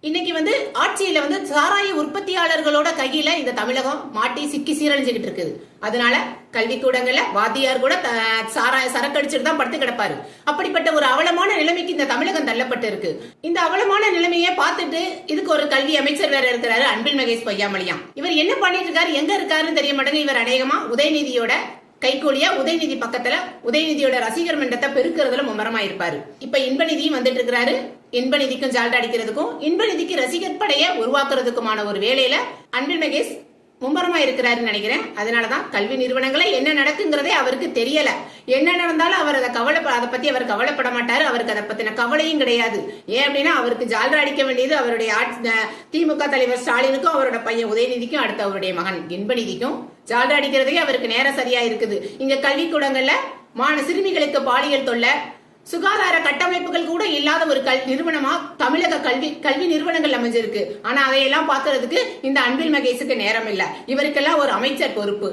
இன்னைக்கு ஆட்சியில சாராய உற்பத்தியாளர்களோட கையில இந்த தமிழகம் மாட்டி சிக்கி சீரழிஞ்சுகிட்டு இருக்குது. அதனால கல்விக்கூடங்கள்ல வாத்தியார் கூட சாராய சரக்கடிச்சிட்டு தான் படுத்து கிடப்பாரு. அப்படிப்பட்ட ஒரு அவலமான நிலைமைக்கு இந்த தமிழகம் தள்ளப்பட்டு இருக்கு. இந்த அவலமான நிலைமையை பார்த்துட்டு இதுக்கு ஒரு கல்வி அமைச்சர் வேற இருக்கிறாரு, அன்பில் மகேஷ் பொய்யாமொழியாம். இவர் என்ன பண்ணிட்டு இருக்காரு, எங்க இருக்காருன்னு தெரிய மாட்டேங்க. இவர் அநேகமா உதயநிதியோட கைகூலியா உதயநிதி பக்கத்துல உதயநிதியோட ரசிகர் மன்றத்தை பெருக்கிறதுல மும்மரமா இருப்பாரு. இப்ப இன்பநிதியும் வந்துட்டு இருக்கிறாரு. இன்பநிதிக்கும் ஜால்டா அடிக்கிறதுக்கும் இன்பநிதிக்கு ரசிகர் படைய உருவாக்குறதுக்குமான ஒரு வேலையில அன்பில் மகேஷ் மும்மரமா இருக்கிறாருன்னு நினைக்கிறேன். அதனாலதான் கல்வி நிறுவனங்களே என்ன நடக்குங்கிறதே அவருக்கு தெரியல. என்ன நடந்தாலும் அவர் அதை பத்தி அவர் கவலைப்பட மாட்டாரு. அவருக்கு அதை பத்தின கவலையும் கிடையாது. ஏன் அப்படின்னா அவருக்கு ஜால்ரா அடிக்க வேண்டியது அவருடைய திமுக தலைவர் ஸ்டாலினுக்கும் அவரோட பையன் உதயநிதிக்கும் அடுத்து அவருடைய மகன் இன்பநிதிக்கும் ஜால்ரா அடிக்கிறதுக்கே அவருக்கு நேரம் சரியா இருக்குது. இங்க கல்விக்கூடங்கள்ல சிறுமிகளுக்கு பாலியல் தொல்லை, சுகாதார கட்டமைப்புகள் கூட இல்லாத ஒரு நிறுவனமா தமிழக கல்வி நிறுவனங்கள் அமைஞ்சிருக்கு. ஆனா அதையெல்லாம் பாக்குறதுக்கு இந்த அன்பில் மகேஷுக்கு நேரம் இல்ல. இவருக்கெல்லாம் ஒரு அமைச்சர் பொறுப்பு.